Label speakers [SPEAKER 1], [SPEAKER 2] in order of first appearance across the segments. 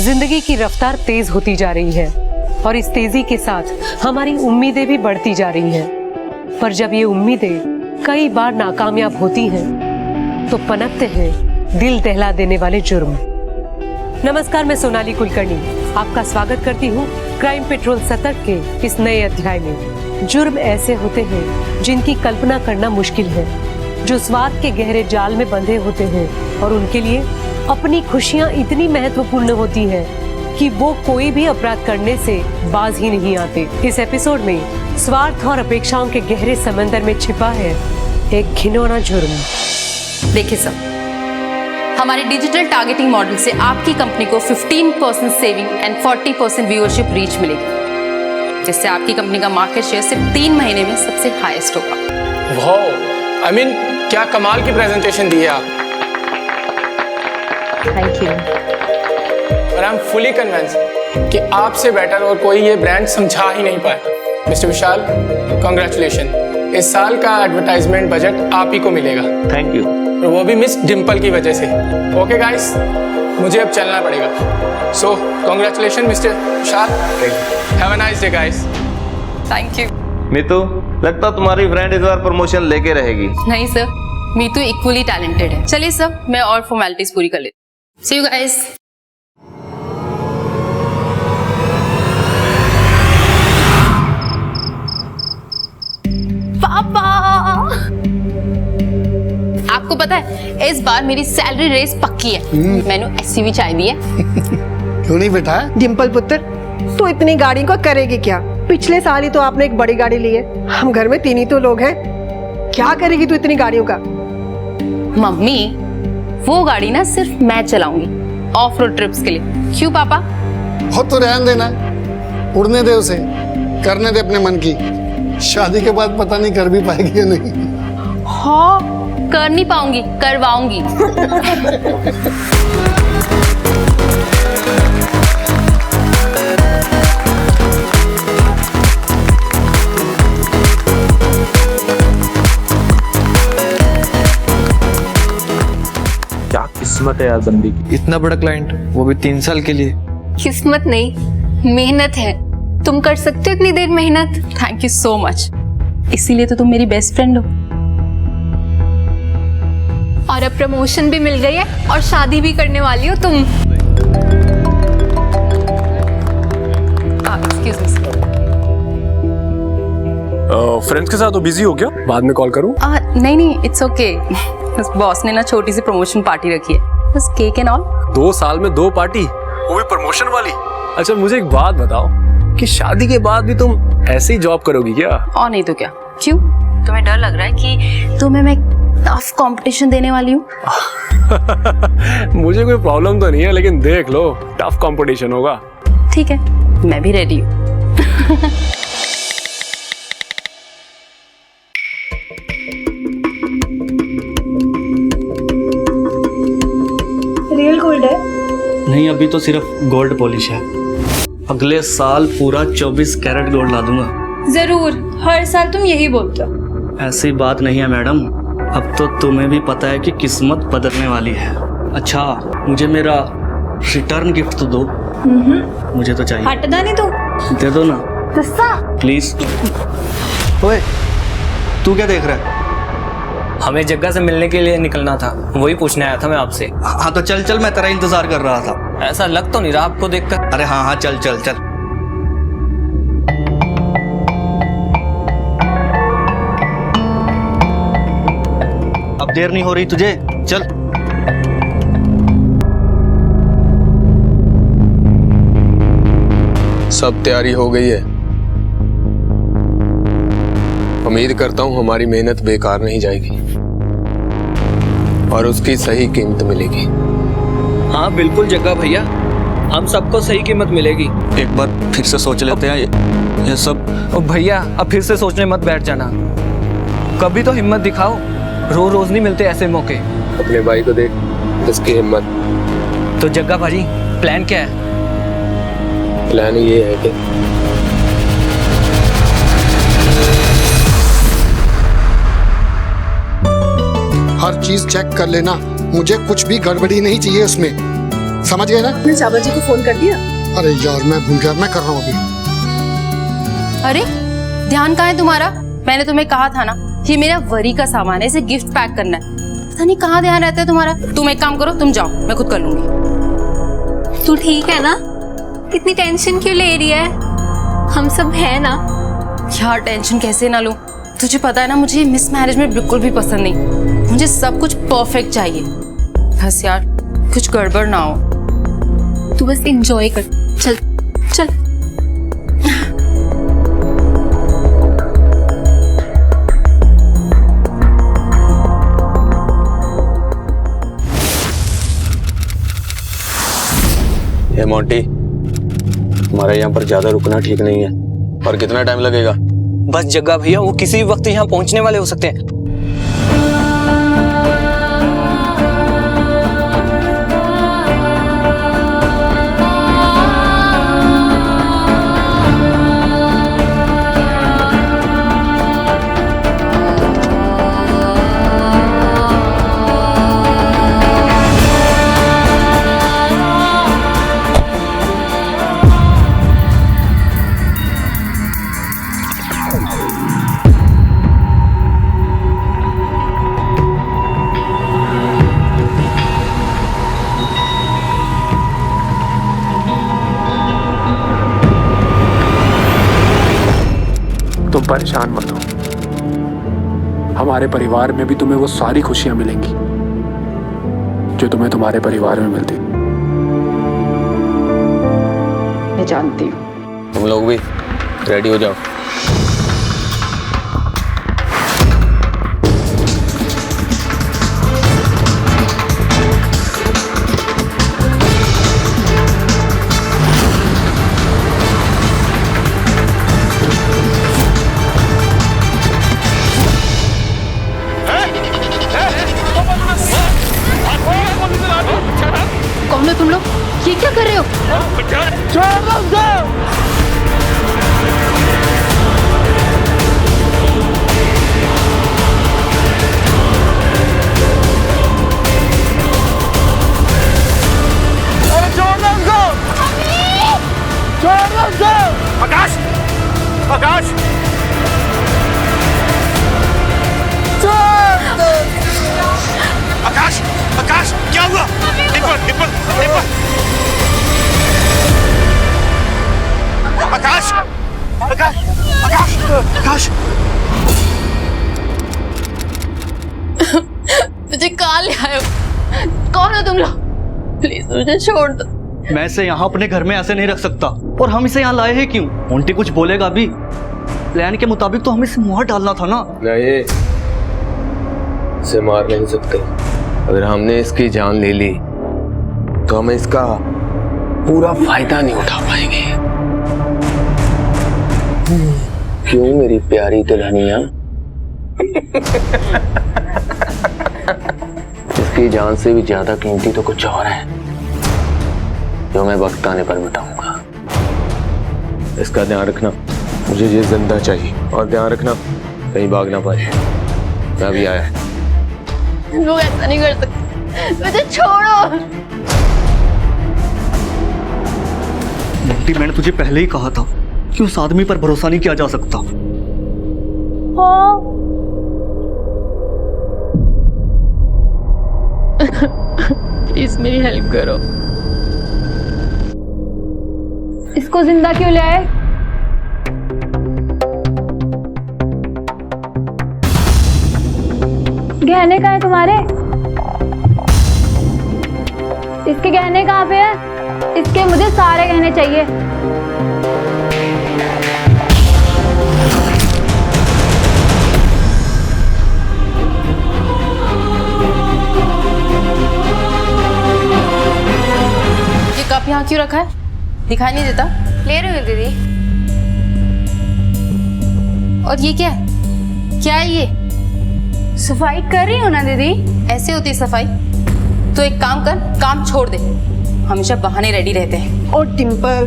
[SPEAKER 1] जिंदगी की रफ्तार तेज होती जा रही है और इस तेजी के साथ हमारी उम्मीदें भी बढ़ती जा रही हैं। पर जब ये उम्मीदें कई बार नाकामयाब होती हैं तो पनपते हैं दिल दहला देने वाले जुर्म। नमस्कार, मैं सोनाली कुलकर्णी आपका स्वागत करती हूँ क्राइम पेट्रोल सतर्क के इस नए अध्याय में। जुर्म ऐसे होते हैं जिनकी कल्पना करना मुश्किल है, जो स्वार्थ के गहरे जाल में बंधे होते हैं और उनके लिए अपनी खुशियाँ इतनी महत्वपूर्ण होती हैं कि वो कोई भी अपराध करने से बाज ही नहीं आते। इस एपिसोड में स्वार्थ और अपेक्षाओं के गहरे समंदर में छिपा है एक घिनौना जुर्म।
[SPEAKER 2] देखिए सर, हमारे डिजिटल टारगेटिंग मॉडल से आपकी कंपनी को 15% सेविंग एंड 40% व्यूअरशिप रीच मिलेगी, जिससे आपकी कंपनी का मार्केट शेयर सिर्फ 3 महीने में सबसे हाईएस्ट होगा।
[SPEAKER 3] वाह, आई मीन क्या कमाल की प्रेजेंटेशन दी है आप।
[SPEAKER 1] Thank you.
[SPEAKER 3] और आई एम फुली कन्विंस कि आपसे बेटर और कोई ये ब्रांड समझा ही नहीं पाया। मिस्टर विशाल, कॉन्ग्रेचुलेशन, इस साल का एडवर्टाइजमेंट बजट आप ही को मिलेगा।
[SPEAKER 4] Thank you.
[SPEAKER 3] और वो भी मिस डिम्पल की वजह से। ओके गाइस, मुझे अब चलना पड़ेगा। So congratulation mister Vishal, have a nice day guys.
[SPEAKER 2] Thank you.
[SPEAKER 4] Meetu, लगता तुम्हारी फ्रेंड इस बार प्रमोशन लेके रहेगी।
[SPEAKER 2] नहीं सर, मीतू इक्वली टैलेंटेड है। चलिए सर, मैं और फॉर्मेलिटीज पूरी कर लेती हूँ। See you guys. पापा, आपको पता है इस बार मेरी सैलरी रेस पक्की है। मैंने एसयूवी चाय दी है।
[SPEAKER 5] क्यों नहीं बेटा?
[SPEAKER 6] डिम्पल पुत्र, तो इतनी गाड़ी को करेगी क्या? पिछले साल ही तो आपने एक बड़ी गाड़ी ली है। हम घर में 3 ही तो लोग हैं। क्या करेगी तू इतनी गाड़ियों का?
[SPEAKER 2] मम्मी, वो गाड़ी ना सिर्फ मैं चलाऊंगी ऑफ रोड ट्रिप्स के लिए। क्यों पापा?
[SPEAKER 5] हो तो रहने देना, उड़ने दे उसे, करने दे अपने मन की। शादी के बाद पता नहीं कर भी पाएगी या नहीं।
[SPEAKER 2] हाँ, कर नहीं पाऊंगी, करवाऊंगी।
[SPEAKER 7] क्या किस्मत है यार बंदी की, इतना बड़ा क्लाइंट, वो भी 3 साल के लिए।
[SPEAKER 2] किस्मत नहीं, मेहनत है। तुम कर सकते हो इतनी देर मेहनत। Thank you so much. इसीलिए तो तुम मेरी बेस्ट फ्रेंड हो।
[SPEAKER 8] और अब प्रमोशन भी मिल गई है और शादी भी करने वाली हो तुम।
[SPEAKER 2] Excuse me sir.
[SPEAKER 9] फ्रेंड्स के साथ तो बिजी हो क्या? बाद में कॉल करूं?
[SPEAKER 2] नहीं, इट्स ओके। बॉस ने ना छोटी सी प्रमोशन पार्टी रखी है, बस केक एंड ऑल।
[SPEAKER 9] 2 साल में 2 पार्टी, वो भी प्रमोशन वाली। अच्छा मुझे एक बात बताओ कि शादी के बाद भी तुम ऐसे ही जॉब करोगी क्या?
[SPEAKER 2] और नहीं तो क्या। क्यों, तुम्हें डर लग रहा है कि तुम्हें मैं टफ कंपटीशन देने वाली हूँ?
[SPEAKER 9] मुझे कोई प्रॉब्लम तो नहीं है, लेकिन देख लो टफ कंपटीशन होगा।
[SPEAKER 2] ठीक है, मैं भी रेडी हूँ।
[SPEAKER 8] रियल गोल्ड है?
[SPEAKER 10] नहीं, अभी तो सिर्फ गोल्ड पॉलिश है। अगले साल पूरा 24 कैरेट गोल्ड ला दूंगा।
[SPEAKER 8] जरूर, हर साल तुम यही बोलते हो।
[SPEAKER 10] ऐसी बात नहीं है मैडम, अब तो तुम्हें भी पता है कि किस्मत बदलने वाली है। अच्छा, मुझे मेरा रिटर्न गिफ्ट तो दो। मुझे तो चाहिए।
[SPEAKER 8] हटना नहीं तो
[SPEAKER 10] दे दो ना प्लीज।
[SPEAKER 4] ओए, तू क्या देख रहा है?
[SPEAKER 7] हमें जग्गा से मिलने के लिए निकलना था, वही पूछने आया था मैं आपसे।
[SPEAKER 10] हाँ तो चल चल, मैं तेरा इंतजार कर रहा था।
[SPEAKER 7] ऐसा लग तो नहीं रहा आपको देखकर।
[SPEAKER 10] अरे हाँ हाँ, चल चल चल। अब देर नहीं हो रही तुझे, चल।
[SPEAKER 3] सब तैयारी हो गई है। उम्मीद करता हूँ हमारी मेहनत बेकार नहीं जाएगी और उसकी सही कीमत मिलेगी।
[SPEAKER 7] हाँ बिल्कुल जग्गा भैया, हम सबको सही कीमत मिलेगी।
[SPEAKER 10] एक बार फिर से सोच लेते हैं ये सब।
[SPEAKER 7] ओ भैया, अब फिर से सोचने मत बैठ जाना, कभी तो हिम्मत दिखाओ। रोज रोज नहीं मिलते ऐसे मौके।
[SPEAKER 3] अपने भाई को देख, उसकी हिम्मत।
[SPEAKER 7] तो जग्गा भाजी, प्लान क्या है?
[SPEAKER 3] प्लान ये है कि
[SPEAKER 5] हर चीज चेक कर लेना, मुझे कुछ भी गड़बड़ी नहीं चाहिए उसमें। समझ गए ना?
[SPEAKER 6] आपने चावल जी को फोन कर दिया?
[SPEAKER 5] अरे यार मैं भूल गया, मैं कर रहा हूँ अभी।
[SPEAKER 2] अरे ध्यान कहाँ है तुम्हारा? मैंने तुम्हें कहा था ना, ये मेरा वरी का सामान है, इसे गिफ्ट पैक करना है। पता नहीं कहाँ ध्यान रहता है तुम्हारा। तुम एक काम करो, तुम जाओ, मैं खुद कर लूंगी।
[SPEAKER 8] तू ठीक है ना? इतनी टेंशन क्यों ले रही है? हम सब है ना।
[SPEAKER 2] यार टेंशन कैसे ना लूं? तुझे पता है ना, मुझे मिस मैनेजमेंट बिल्कुल भी पसंद नहीं। मुझे सब कुछ परफेक्ट चाहिए। बस यार कुछ गड़बड़ ना हो।
[SPEAKER 8] तू बस एंजॉय कर। चल चल।
[SPEAKER 9] ये मोंटी, हमारे यहाँ पर ज्यादा रुकना ठीक नहीं है। और कितना टाइम लगेगा?
[SPEAKER 7] बस जग्गा भैया, वो किसी भी वक्त यहाँ पहुँचने वाले हो सकते हैं।
[SPEAKER 11] तुम परेशान मत हो, हमारे परिवार में भी तुम्हें वो सारी खुशियां मिलेंगी जो तुम्हें तुम्हारे परिवार में मिलती।
[SPEAKER 6] मैं जानती हूँ।
[SPEAKER 9] तुम लोग भी रेडी हो जाओ।
[SPEAKER 8] कौन हो तुम लोग? ये क्या कर रहे हो?
[SPEAKER 11] आकाश! आकाश! आकाश! आकाश! क्या हुआ? निपल, निपल, निपल! आकाश! आकाश! आकाश! आकाश!
[SPEAKER 8] मुझे कहाँ ले आए हो? कौन हो तुम लोग? प्लीज मुझे छोड़ दो।
[SPEAKER 10] मैं इसे यहाँ अपने घर में ऐसे नहीं रख सकता। और हम इसे यहाँ लाए हैं क्यों? मोंटी कुछ बोलेगा भी? प्लान के मुताबिक तो हमें इसे मार डालना था ना।
[SPEAKER 9] नहीं, इसे मार नहीं सकते। अगर हमने इसकी जान ले ली तो हम इसका पूरा फायदा नहीं उठा पाएंगे। क्यों मेरी प्यारी दुल्हनिया? इसकी जान से भी ज्यादा कीमती तो कुछ और है जो मैं वक्त आने पर बताऊंगा। इसका ध्यान रखना, मुझे ये जिंदा चाहिए। और ध्यान रखना कहीं भाग ना पाए। मैं अभी आया।
[SPEAKER 8] लोग ऐसा नहीं कर सकते, मुझे छोड़ो।
[SPEAKER 10] मोंटी, मैंने तुझे पहले ही कहा था कि उस आदमी पर भरोसा नहीं किया जा सकता।
[SPEAKER 8] प्लीज मेरी हेल्प करो। इसको जिंदा क्यों ले आए? गहने कहाँ है तुम्हारे? इसके गहने कहाँ पे है? इसके मुझे सारे गहने चाहिए।
[SPEAKER 2] ये कप यहाँ क्यों रखा है? दिखाई नहीं देता?
[SPEAKER 8] ले रही हूँ दीदी।
[SPEAKER 2] और ये क्या है? क्या है ये?
[SPEAKER 8] सफाई कर रही हूँ ना दीदी।
[SPEAKER 2] ऐसे होती है सफाई? तो एक काम कर, काम छोड़ दे। हमेशा बहाने रेडी रहते हैं।
[SPEAKER 6] और डिम्पल,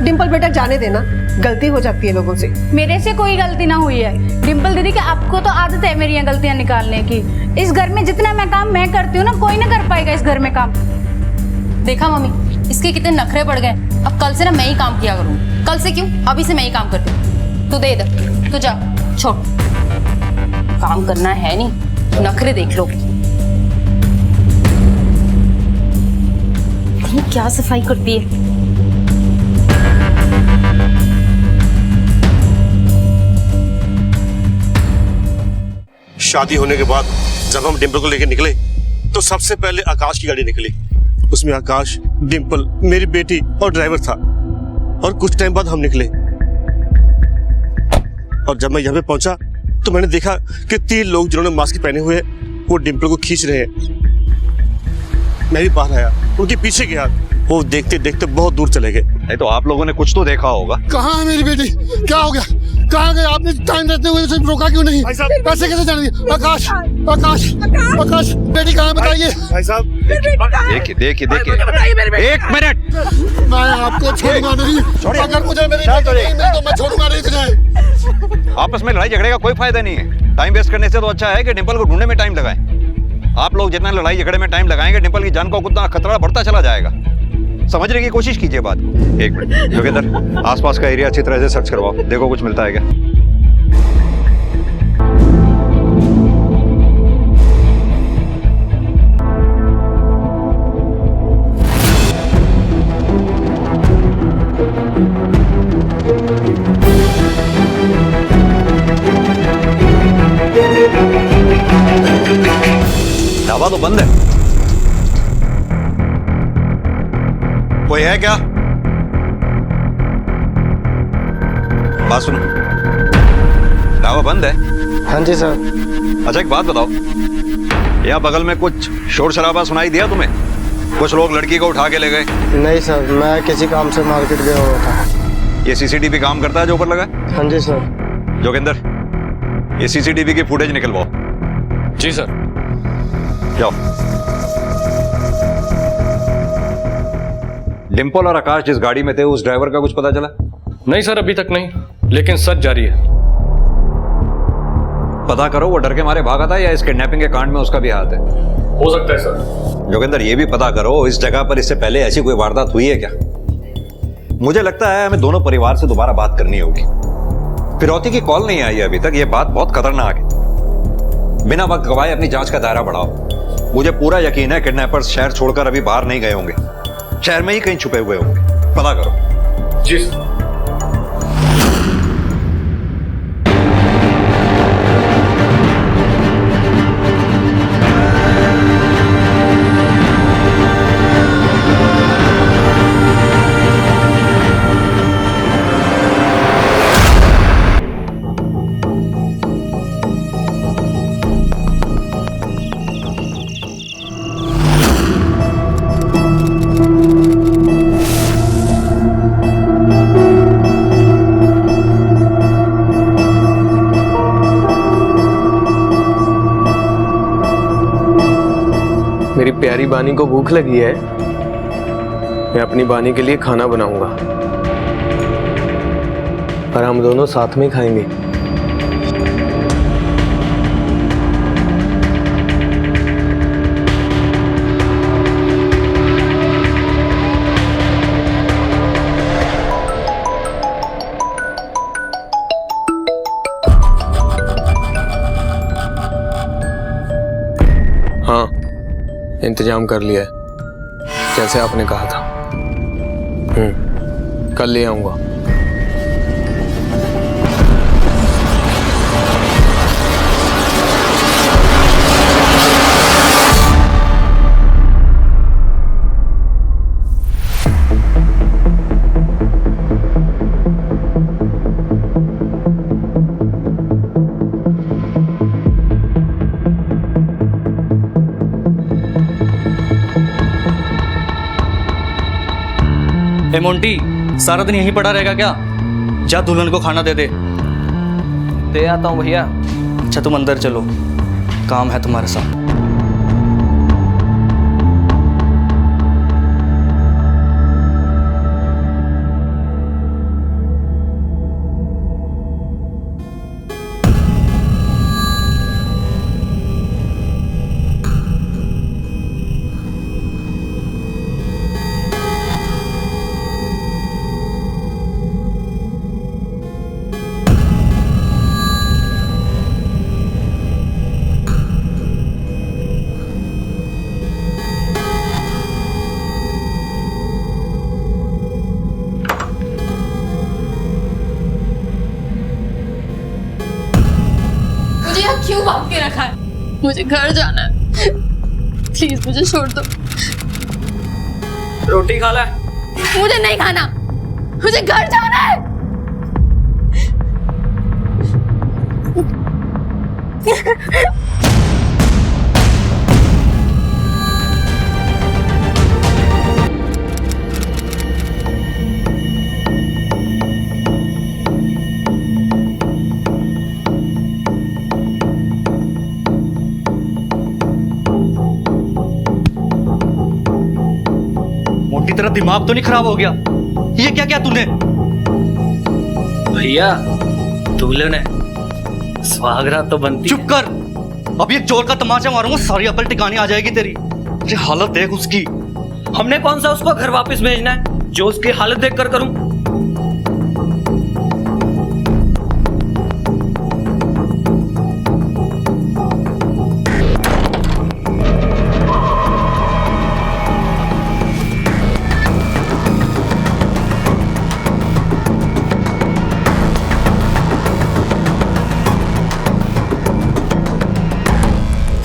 [SPEAKER 6] डिम्पल बेटा जाने देना, गलती हो जाती है लोगों से।
[SPEAKER 8] मेरे से कोई गलती ना हुई है डिम्पल दीदी, कि आपको तो आदत है मेरी गलतियां निकालने की। इस घर में जितना मैं काम मैं करती हूँ ना, कोई ना कर पाएगा इस घर में काम।
[SPEAKER 2] देखा मम्मी, इसके कितने नखरे पड़ गए। अब कल से ना मैं ही काम किया करूँ। कल से क्यों, अभी से मैं ही काम करती हूँ। तू दे इधर, तू जा, छोड़। काम करना है नहीं, नखरे देख लो। ये क्या सफाई करती है।
[SPEAKER 12] शादी होने के बाद जब हम डिम्पल को लेकर निकले तो सबसे पहले आकाश की गाड़ी निकली। उसमें आकाश, डिम्पल, मेरी बेटी और ड्राइवर था। और कुछ टाइम बाद हम निकले और जब मैं यहाँ पे पहुंचा तो मैंने देखा कि 3 लोग जिन्होंने मास्क पहने हुए वो डिम्पल को खींच रहे हैं। मैं भी बाहर आया, उनके पीछे गया, वो देखते देखते बहुत दूर चले गए।
[SPEAKER 13] नहीं तो आप लोगों ने कुछ तो देखा होगा।
[SPEAKER 5] कहाँ है मेरी बेटी? क्या हो गया? कहाँ गए? आपने टाइम रहते हुए उसे रोका क्यों नहीं? पैसे कैसे जाने दिए? आकाश, आकाश, आकाश, बेटी कहाँ है बताइए?
[SPEAKER 12] भाई साहब
[SPEAKER 13] देखिए देखिए देखिए, 1 मिनट।
[SPEAKER 5] मैं आपको छोड़ूंगा नहीं। अगर मुझे मेरी बेटी नहीं मिली तो मैं छोड़ूंगा नहीं तुझे।
[SPEAKER 13] आपस में लड़ाई झगड़े का कोई फायदा नहीं है। टाइम वेस्ट करने से तो अच्छा है कि डिम्पल को ढूंढने में टाइम लगाएं। आप लोग जितना लड़ाई झगड़े में टाइम लगाएंगे, डिम्पल की जान को उतना खतरा बढ़ता चला जाएगा। समझने की कोशिश कीजिए बात को। 1 मिनट योगेंद्र, आसपास का एरिया अच्छी तरह से सर्च करवाओ, देखो कुछ मिलता है क्या। ढाबा तो बंद है, कोई है क्या? बात सुनो, ढाबा बंद है?
[SPEAKER 14] हाँ जी सर।
[SPEAKER 13] अच्छा एक बात बताओ, यहाँ बगल में कुछ शोर शराबा सुनाई दिया तुम्हें? कुछ लोग लड़की को उठा के ले गए?
[SPEAKER 14] नहीं सर, मैं किसी काम से मार्केट गया हुआ था।
[SPEAKER 13] ये सीसीटीवी काम करता है जो ऊपर लगा?
[SPEAKER 14] हाँ जी सर।
[SPEAKER 13] जोगिंदर, ये सीसीटीवी की फुटेज निकलवाओ।
[SPEAKER 11] जी सर।
[SPEAKER 13] जाओ। डिम्पल और आकाश जिस गाड़ी में थे उस ड्राइवर का कुछ पता चला?
[SPEAKER 11] नहीं सर, अभी तक नहीं, लेकिन सर्च जारी है।
[SPEAKER 13] पता करो वो डर के मारे भागा था या इस किडनैपिंग के कांड में उसका भी हाथ है।
[SPEAKER 11] हो सकता है सर।
[SPEAKER 13] जोगिंदर, ये भी पता करो इस जगह पर इससे पहले ऐसी कोई वारदात हुई है क्या? मुझे लगता है हमें दोनों परिवार से दोबारा बात करनी होगी। फिरौती की कॉल नहीं आई अभी तक, ये बात बहुत खतरनाक है। बिना वक्त गवाए अपनी जांच का दायरा बढ़ाओ। मुझे पूरा यकीन है किडनैपर्स शहर छोड़कर अभी बाहर नहीं गए होंगे, शहर में ही कहीं छुपे हुए होंगे। पता करो।
[SPEAKER 11] जी सर।
[SPEAKER 9] मेरी प्यारी बानी को भूख लगी है, मैं अपनी बानी के लिए खाना बनाऊंगा और हम दोनों साथ में खाएंगे। हाँ, इंतजाम कर लिया है जैसे आपने कहा था। कल ले आऊंगा।
[SPEAKER 10] ए मोंटी, सारा दिन यहीं पड़ा रहेगा क्या? जा दुल्हन को खाना दे दे।
[SPEAKER 7] दे आता हूँ भैया।
[SPEAKER 10] अच्छा तुम अंदर चलो, काम है तुम्हारे साथ।
[SPEAKER 8] मुझे घर जाना है, प्लीज मुझे छोड़ दो।
[SPEAKER 7] रोटी खा ले।
[SPEAKER 8] मुझे नहीं खाना, मुझे घर जाना है।
[SPEAKER 10] मोटी तेरा दिमाग तो नहीं खराब हो गया? ये क्या क्या तूने?
[SPEAKER 7] भैया दूल्हे ने स्वागरात तो बनती।
[SPEAKER 10] चुप कर, अब ये जोर का तमाचा मारूंगा, सारी अकल टिकानी आ जाएगी तेरी। ये हालत देख उसकी।
[SPEAKER 7] हमने कौन सा उसको घर वापस भेजना है जो उसकी हालत देख कर करूं?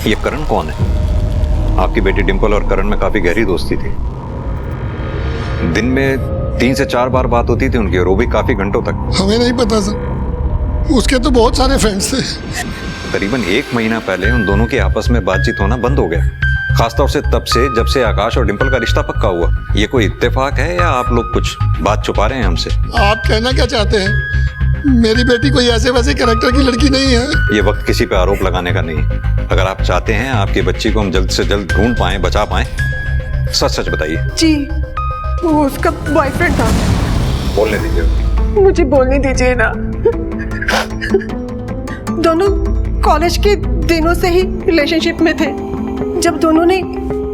[SPEAKER 13] ये करण कौन है? आपकी बेटी डिंपल और करण में काफी गहरी दोस्ती थी। दिन में 3 से 4 बार बात होती थी उनकी, और वो भी काफी घंटों तक।
[SPEAKER 5] हमें नहीं पता सर, उसके तो बहुत सारे फ्रेंड्स थे।
[SPEAKER 13] करीबन 1 महीना पहले उन दोनों की आपस में बातचीत होना बंद हो गया, खासतौर से तब से जब से आकाश और डिंपल का रिश्ता पक्का हुआ। ये कोई इत्तेफाक है या आप लोग कुछ बात छुपा रहे हैं हमसे?
[SPEAKER 5] आप कहना क्या चाहते हैं? मेरी बेटी कोई ऐसे वैसे कैरेक्टर की लड़की नहीं है।
[SPEAKER 13] ये वक्त किसी पे आरोप लगाने का नहीं है। अगर आप चाहते हैं आपकी बच्ची को हम जल्द से जल्द ढूंढ पाएं, बचा पाएं, सच सच बताइए।
[SPEAKER 6] जी, वो उसका बॉयफ्रेंड था।
[SPEAKER 13] बोलने दीजिए।
[SPEAKER 6] मुझे बोलने दीजिए ना। दोनों कॉलेज के दिनों से ही रिलेशनशिप में थे। जब दोनों ने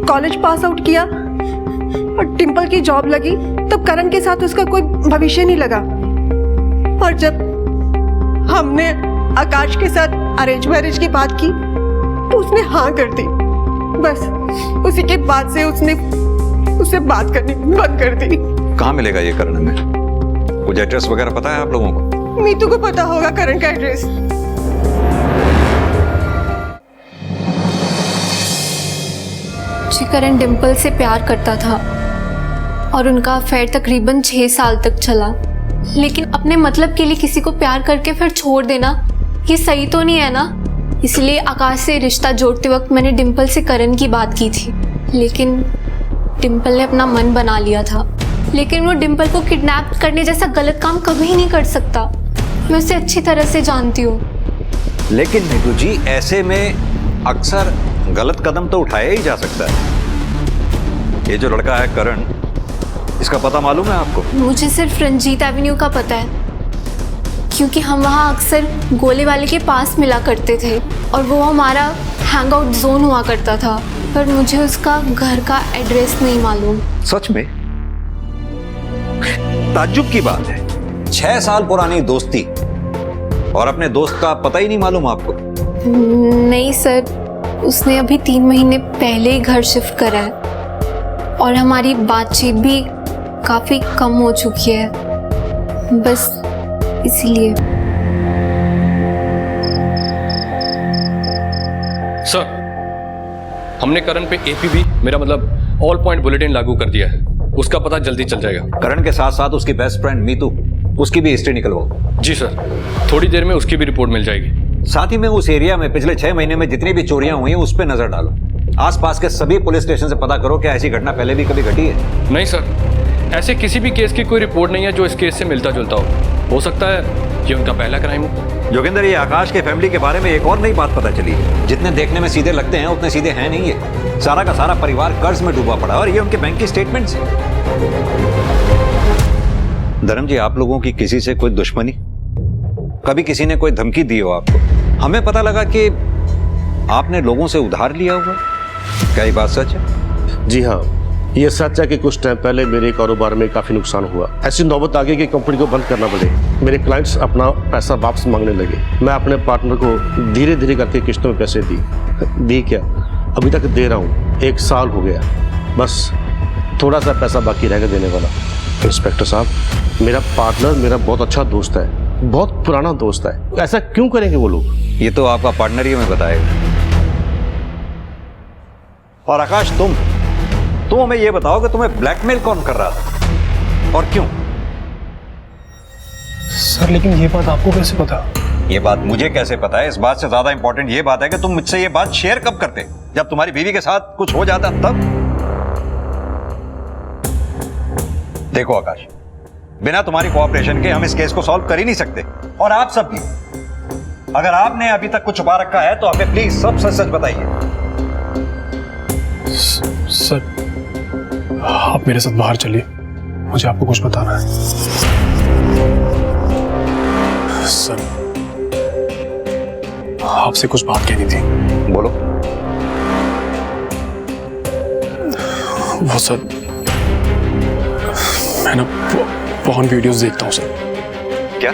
[SPEAKER 6] कॉलेज पास आउट किया और डिंपल की जॉब लगी, तब करण के साथ उसका कोई भविष्य नहीं लगा। और जब हमने आकाश के साथ अरेंज मैरिज की बात की तो उसने हाँ कर दी। बस उसी के बाद से उसने उससे बात करनी बंद कर दी।
[SPEAKER 13] कहाँ मिलेगा ये करण में? कुछ एड्रेस वगैरह पता है आप लोगों को?
[SPEAKER 6] मीतू को पता होगा करण का एड्रेस।
[SPEAKER 15] जी, करण डिंपल से प्यार करता था और उनका अफेयर तकरीबन 6 साल तक चला। लेकिन अपने मतलब के लिए किसी को प्यार करके फिर छोड़ देना, ये सही तो नहीं है ना। इसलिए आकाश से रिश्ता जोड़ते वक्त मैंने डिंपल से करण की बात की थी, लेकिन डिंपल ने अपना मन बना लिया था। लेकिन वो डिंपल को किडनैप करने जैसा गलत काम कभी नहीं कर सकता। मैं उसे अच्छी तरह से जानती हूँ।
[SPEAKER 13] लेकिन नीतू जी, ऐसे में अक्सर गलत कदम तो उठाया ही जा सकता है। ये जो लड़का है करण, इसका पता मालूम है आपको?
[SPEAKER 15] मुझे सिर्फ रंजीत एवेन्यू का पता है, क्योंकि हम वहाँ अक्सर गोले वाले के पास मिला करते थे और वो हमारा हैंग आउट जोन हुआ करता था। पर मुझे उसका घर का एड्रेस नहीं मालूम।
[SPEAKER 13] सच में? ताज्जुब की बात है, 6 साल पुरानी दोस्ती और अपने दोस्त का पता ही नहीं मालूम आपको?
[SPEAKER 15] नहीं सर, उसने अभी 3 महीने पहले ही घर शिफ्ट करा है और हमारी बातचीत भी काफी कम हो चुकी है, बस इसीलिए।
[SPEAKER 16] सर, हमने करण पे एपीबी, मेरा मतलब ऑल पॉइंट बुलेटिन लागू कर दिया है। उसका पता जल्दी चल जाएगा।
[SPEAKER 13] करण के साथ साथ उसकी बेस्ट फ्रेंड मीतू, उसकी भी हिस्ट्री निकलवाओ।
[SPEAKER 16] जी सर, थोड़ी देर में उसकी भी रिपोर्ट मिल जाएगी।
[SPEAKER 13] साथ ही में उस एरिया में पिछले 6 महीने में जितनी भी चोरियां हुई हैं उस पर नजर डालो। आसपास के सभी पुलिस स्टेशन से पता करो क्या ऐसी घटना पहले भी कभी घटी है।
[SPEAKER 16] नहीं सर, ऐसे किसी भी केस की कोई रिपोर्ट नहीं है जो इस केस से मिलता जुलता हो सकता है ये उनका पहला क्राइम हो।
[SPEAKER 13] जोगिंदर, ये आकाश के फैमिली के बारे में एक और नई बात पता चली। जितने देखने में सीधे लगते हैं उतने सीधे हैं नहीं है। सारा का सारा परिवार कर्ज में डूबा पड़ा और ये उनके बैंक की स्टेटमेंट्स हैं। धर्म जी, आप लोगों की किसी से कोई दुश्मनी? कभी किसी ने कोई धमकी दी हो आपको? हमें पता लगा कि आपने लोगों से उधार लिया हुआ। क्या ये बात सच है?
[SPEAKER 12] जी हाँ, ये सच है कि कुछ टाइम पहले मेरे कारोबार में काफी नुकसान हुआ। ऐसी नौबत आ गई कि कंपनी को बंद करना पड़े। मेरे क्लाइंट्स अपना पैसा वापस मांगने लगे। मैं अपने पार्टनर को धीरे धीरे करके किस्तों में पैसे दी क्या अभी तक दे रहा हूँ। 1 साल हो गया, बस थोड़ा सा पैसा बाकी रह गया देने वाला। इंस्पेक्टर साहब, मेरा पार्टनर मेरा बहुत अच्छा दोस्त है, बहुत पुराना दोस्त है। ऐसा क्यों करेंगे वो लोग?
[SPEAKER 13] ये तो आपका पार्टनर ही हमें बताएगा। और आकाश तुम हमें ये बताओ कि तुम्हें ब्लैकमेल कौन कर रहा था और क्यों?
[SPEAKER 3] सर लेकिन ये बात आपको कैसे पता?
[SPEAKER 13] ये बात मुझे कैसे पता है, इस बात से ज्यादा इंपॉर्टेंट ये बात है कि तुम मुझसे ये बात शेयर कब करते? जब तुम्हारी बीवी के साथ कुछ हो जाता तब? देखो आकाश, बिना तुम्हारी कोऑपरेशन के हम इस केस को सॉल्व कर ही नहीं सकते। और आप सब भी, अगर आपने अभी तक कुछ छुपा रखा है तो हमें प्लीज सब सच सच बताइए।
[SPEAKER 3] सर आप मेरे साथ बाहर चलिए, मुझे आपको कुछ बताना है। सर आपसे कुछ बात कहनी थी।
[SPEAKER 13] बोलो।
[SPEAKER 3] वो सर मैं ना पॉर्न वीडियोस देखता हूँ सर।
[SPEAKER 13] क्या?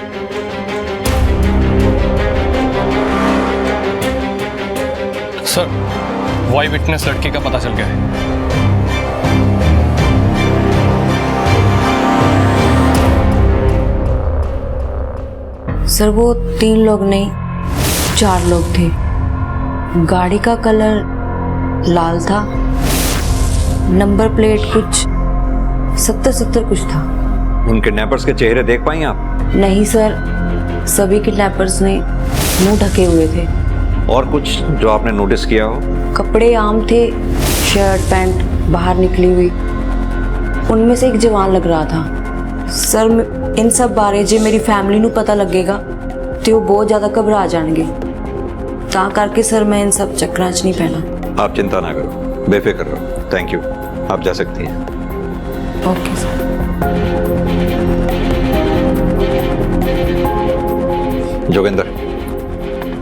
[SPEAKER 16] सर वो आई विटनेस लड़की का पता चल गया है।
[SPEAKER 17] सर वो 3 लोग नहीं 4 लोग थे। गाड़ी का कलर लाल था, नंबर प्लेट कुछ 70 कुछ था।
[SPEAKER 13] उन किडनैपर्स के चेहरे देख पाई आप?
[SPEAKER 17] नहीं सर, सभी किडनैपर्स ने मुंह ढके हुए थे।
[SPEAKER 13] और कुछ जो आपने नोटिस किया हो?
[SPEAKER 17] कपड़े आम थे, शर्ट पैंट बाहर निकली हुई। उनमें से एक जवान लग रहा था। सर इन सब बारे जे मेरी फैमिली ਨੂੰ पता लगेगा तो वो बहुत ज़्यादा घबरा जाएंगे, ता करके सर मैं इन सब चक्करां 'ਚ नहीं पैना।
[SPEAKER 13] आप चिंता ना करो, बेफिक्र रहो। थैंक यू, आप जा सकती हैं।
[SPEAKER 17] Okay sir.
[SPEAKER 13] जोगिंदर,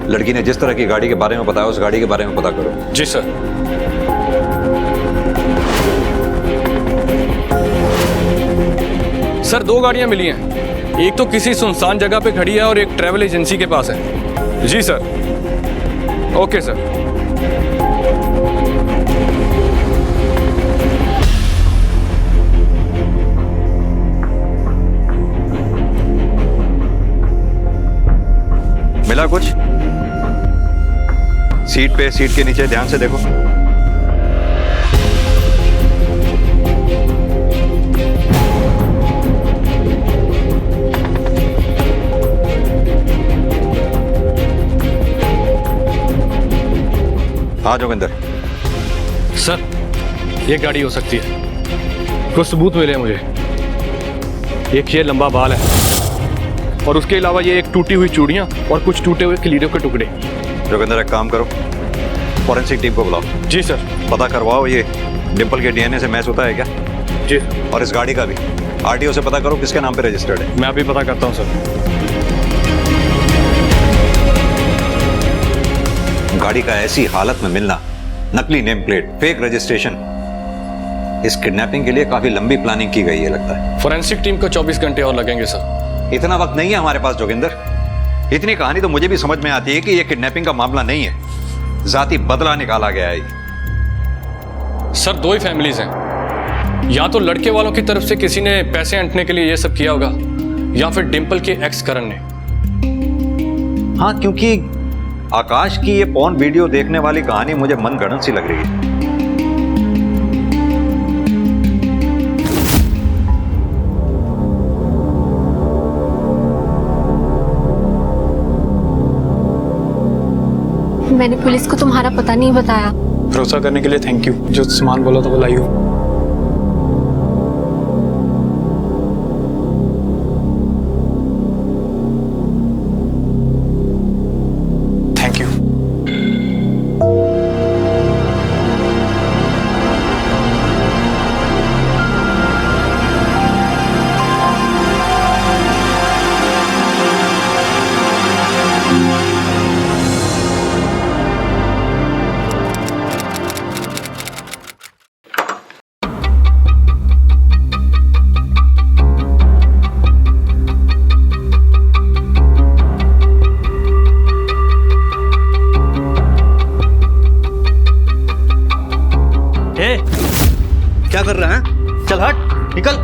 [SPEAKER 13] लड़की ने जिस तरह की गाड़ी के बारे में बताया उस गाड़ी के बारे में पता करो।
[SPEAKER 16] जी सर। सर 2 गाड़ियां मिली हैं, एक तो किसी सुनसान जगह पे खड़ी है और एक ट्रैवल एजेंसी के पास है। जी सर। Okay sir.
[SPEAKER 13] मिला कुछ? सीट के नीचे ध्यान से देखो। हाँ जोगिंदर।
[SPEAKER 16] सर ये गाड़ी हो सकती है, कुछ सबूत मिले मुझे। एक ये लंबा बाल है और उसके अलावा ये एक टूटी हुई चूड़ियां और कुछ टूटे हुए कलीरों के टुकड़े।
[SPEAKER 13] जोगिंदर एक काम करो, फॉरेंसिक टीम को बुलाओ।
[SPEAKER 16] जी सर।
[SPEAKER 13] पता करवाओ ये डिंपल के डीएनए से मैच होता है क्या?
[SPEAKER 16] जी।
[SPEAKER 13] और इस गाड़ी का भी आरटीओ से पता करो किसके नाम पे रजिस्टर्ड है।
[SPEAKER 16] मैं अभी पता करता हूँ सर।
[SPEAKER 13] गाड़ी का ऐसी हालत में मिलना, नकली नेम प्लेट, फेक रजिस्ट्रेशन, इस किडनैपिंग के लिए काफी लंबी प्लानिंग की गई है लगता है।
[SPEAKER 16] फॉरेंसिक टीम को 24 घंटे और लगेंगे सर।
[SPEAKER 13] इतना वक्त नहीं है हमारे पास जोगिंदर। इतनी कहानी तो मुझे भी समझ में आती है कि यह किडनैपिंग का मामला नहीं है, जाती बदला निकाला गया है।
[SPEAKER 16] सर 2 ही फैमिलीज हैं, या तो लड़के वालों की तरफ से किसी ने पैसे ऐंठने के लिए यह सब किया होगा या फिर डिंपल के एक्स करण ने।
[SPEAKER 13] हाँ, क्योंकि आकाश की ये पॉर्न वीडियो देखने वाली कहानी मुझे मनगढ़ंत सी लग रही है।
[SPEAKER 15] मैंने पुलिस को तुम्हारा पता नहीं बताया।
[SPEAKER 3] भरोसा करने के लिए थैंक यू। जो सामान बोला था वो लाई हो। Thank you.
[SPEAKER 10] क्या कर रहा है? चल हट, निकल।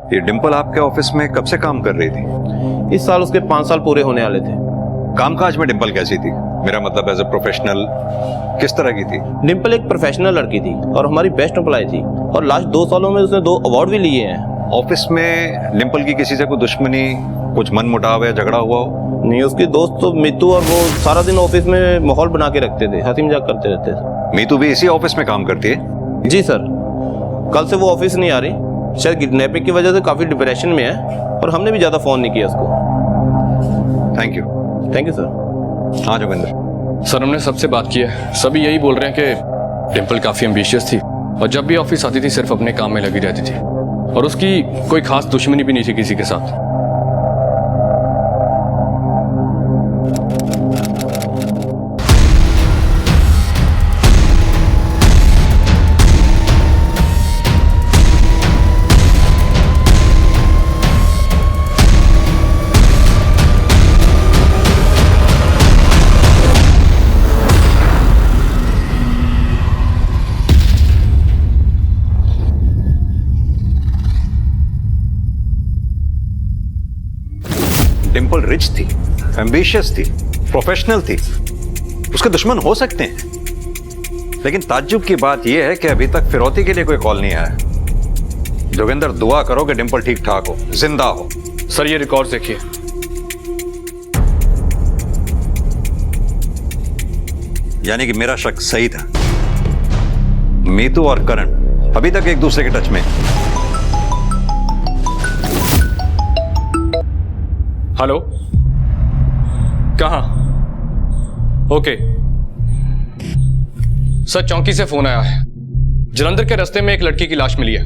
[SPEAKER 13] ये डिंपल आपके ऑफिस में कब से काम कर रही थी?
[SPEAKER 4] इस साल उसके 5 साल पूरे होने वाले थे।
[SPEAKER 13] कामकाज में डिंपल कैसी थी? मेरा मतलब एज ए प्रोफेशनल किस तरह की थी?
[SPEAKER 4] डिंपल एक प्रोफेशनल लड़की थी और हमारी बेस्ट एम्प्लॉय थी, और लास्ट 2 सालों में उसने 2 अवार्ड भी लिए हैं।
[SPEAKER 13] ऑफिस में डिंपल की किसी से कोई दुश्मनी, कुछ मन मुटाव या झगड़ा हुआ हो?
[SPEAKER 4] नहीं, उसकी दोस्त तो मीतू और वो सारा दिन ऑफिस में माहौल बना के रखते थे, हंसी मजाक करते रहते थे।
[SPEAKER 13] मीतू भी इसी ऑफिस में काम करती है?
[SPEAKER 4] जी सर, कल से वो ऑफिस नहीं आ रही, शायद किडनैपिंग की वजह से काफी डिप्रेशन में है, और हमने भी ज्यादा फोन नहीं किया उसको।
[SPEAKER 13] Thank you.
[SPEAKER 4] Thank you sir.
[SPEAKER 13] हाँ जोगिंदर
[SPEAKER 16] सर, हमने सबसे बात की है, सभी यही बोल रहे हैं कि डिंपल काफी एम्बिशियस थी और जब भी ऑफिस आती थी सिर्फ अपने काम में लगी रहती थी, और उसकी कोई खास दुश्मनी भी नहीं थी किसी के साथ।
[SPEAKER 13] डिंपल रिच थी, एम्बिशियस थी, प्रोफेशनल थी, उसके दुश्मन हो सकते हैं, लेकिन ताज्जुब की बात यह है कि अभी तक फिरौती के लिए कोई कॉल नहीं आया। जोगिंदर, दुआ करो कि डिंपल ठीक ठाक हो, जिंदा हो।
[SPEAKER 16] सर, ये रिकॉर्ड देखिए।
[SPEAKER 13] यानी कि मेरा शक सही था, मीतू और करण अभी तक एक दूसरे के टच में।
[SPEAKER 16] हेलो, कहाँ? ओके सर, चौकी से फोन आया है, जलंधर के रास्ते में एक लड़की की लाश मिली है।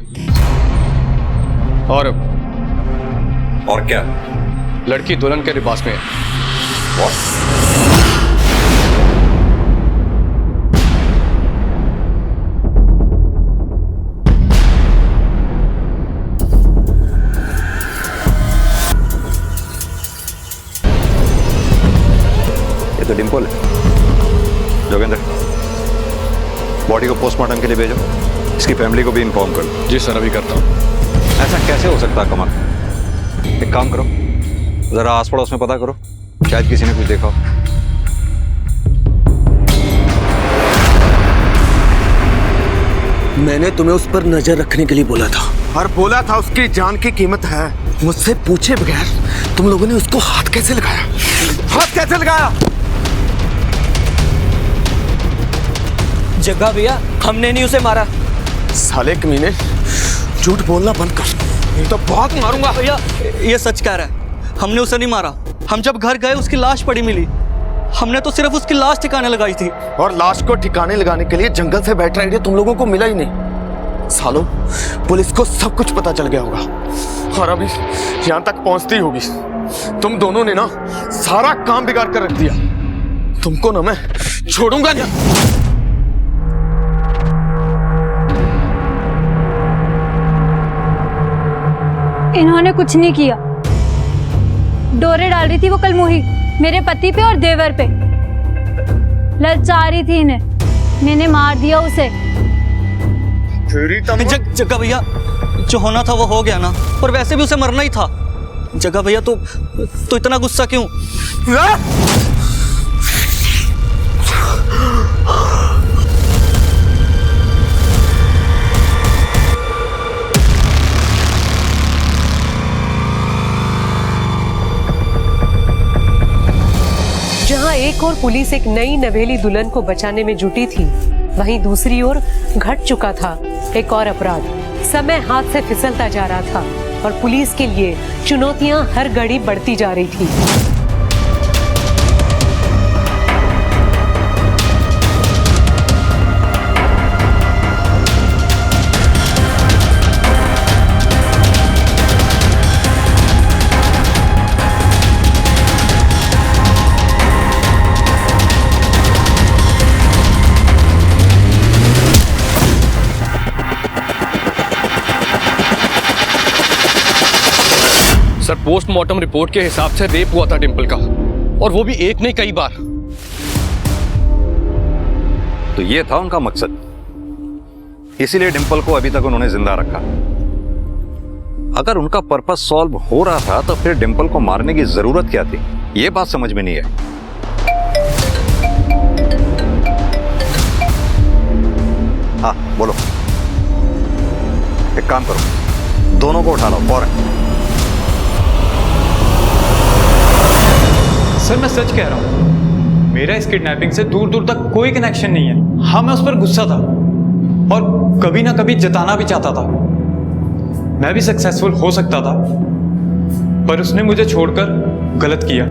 [SPEAKER 16] और
[SPEAKER 13] क्या?
[SPEAKER 16] लड़की दुल्हन के लिबास में है।
[SPEAKER 13] ये तो डिंपल है। जोगिंदर, बॉडी को पोस्टमार्टम के लिए भेजो, इसकी फैमिली को भी इन्फॉर्म करो।
[SPEAKER 16] जी सर, अभी करता हूँ।
[SPEAKER 13] ऐसा कैसे हो सकता है कमल? एक काम करो, जरा आस पड़ोस में पता करो, शायद किसी ने कुछ देखा हो।
[SPEAKER 18] मैंने तुम्हें उस पर नजर रखने के लिए बोला था, और बोला था उसकी जान की कीमत है। मुझसे पूछे बगैर तुम लोगों ने उसको हाथ कैसे लगाया? हाथ कैसे लगाया?
[SPEAKER 7] जग्गा भैया, हमने नहीं उसे मारा।
[SPEAKER 18] साले कमीने, झूठ बोलना बंद कर, नहीं तो बहुत मारूंगा।
[SPEAKER 10] भैया, ये सच कह रहा है, हमने उसे नहीं मारा। हम जब घर गए उसकी लाश पड़ी मिली, हमने तो सिर्फ उसकी लाश ठिकाने लगाई थी।
[SPEAKER 18] और लाश को ठिकाने लगाने के लिए जंगल से बैठ आइडिया तुम लोगों को मिला ही नहीं। सालों, पुलिस को सब कुछ पता चल गया होगा, और अभी यहां तक पहुंचती होगी। तुम दोनों ने ना सारा काम बिगाड़ कर रख दिया। तुमको ना मैं छोड़ूंगा नहीं।
[SPEAKER 19] इन्होंने कुछ नहीं किया, डोरे डाल रही थी वो कलमुही मेरे पति पे और देवर पे। ललचा रही थी इन्हें, मैंने मार दिया उसे।
[SPEAKER 10] जग्गा भैया, जो होना था वो हो गया ना, और वैसे भी उसे मरना ही था। जग्गा भैया, तो इतना गुस्सा क्यों?
[SPEAKER 1] जहां एक और पुलिस एक नई नवेली दुल्हन को बचाने में जुटी थी, वहीं दूसरी ओर घट चुका था एक और अपराध। समय हाथ से फिसलता जा रहा था और पुलिस के लिए चुनौतियां हर घड़ी बढ़ती जा रही थी।
[SPEAKER 16] सर, पोस्टमार्टम रिपोर्ट के हिसाब से रेप हुआ था डिंपल का, और वो भी एक नहीं कई बार।
[SPEAKER 13] तो ये था उनका मकसद, इसीलिए डिंपल को अभी तक उन्होंने जिंदा रखा। अगर उनका पर्पस सॉल्व हो रहा था तो फिर डिंपल को मारने की जरूरत क्या थी, ये बात समझ में नहीं है। हाँ बोलो। एक काम करो, दोनों को उठा लो फौरन।
[SPEAKER 20] सर मैं सच कह रहा हूं, मेरा इस किडनैपिंग से दूर दूर तक कोई कनेक्शन नहीं है। हाँ मैं उस पर गुस्सा था और कभी ना कभी जताना भी चाहता था। मैं भी सक्सेसफुल हो सकता था, पर उसने मुझे छोड़कर गलत किया।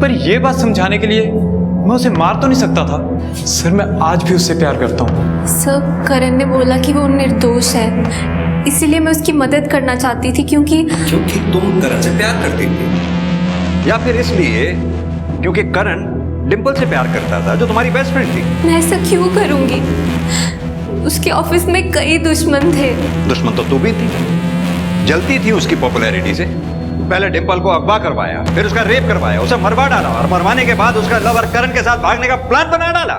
[SPEAKER 20] पर यह बात समझाने के लिए मैं उसे मार तो नहीं सकता था। सर मैं आज भी उससे प्यार करता हूँ।
[SPEAKER 15] सर करण ने बोला कि वो निर्दोष है, इसीलिए मैं उसकी मदद करना चाहती थी। क्योंकि
[SPEAKER 13] तुम करण से प्यार करती थी, या फिर इसलिए क्योंकि करण डिंपल से प्यार करता था जो तुम्हारी बेस्ट फ्रेंड थी?
[SPEAKER 15] मैं ऐसा क्यों करूंगी? उसके ऑफिस में कई दुश्मन थे।
[SPEAKER 13] दुश्मन तो तू भी थी, जलती थी उसकी पॉपुलैरिटी से। पहले डिंपल को अगवा करवाया, फिर उसका रेप करवाया, उसे मरवा डाला और मरवाने के बाद उसका लवर करण के साथ भागने का प्लान बना डाला।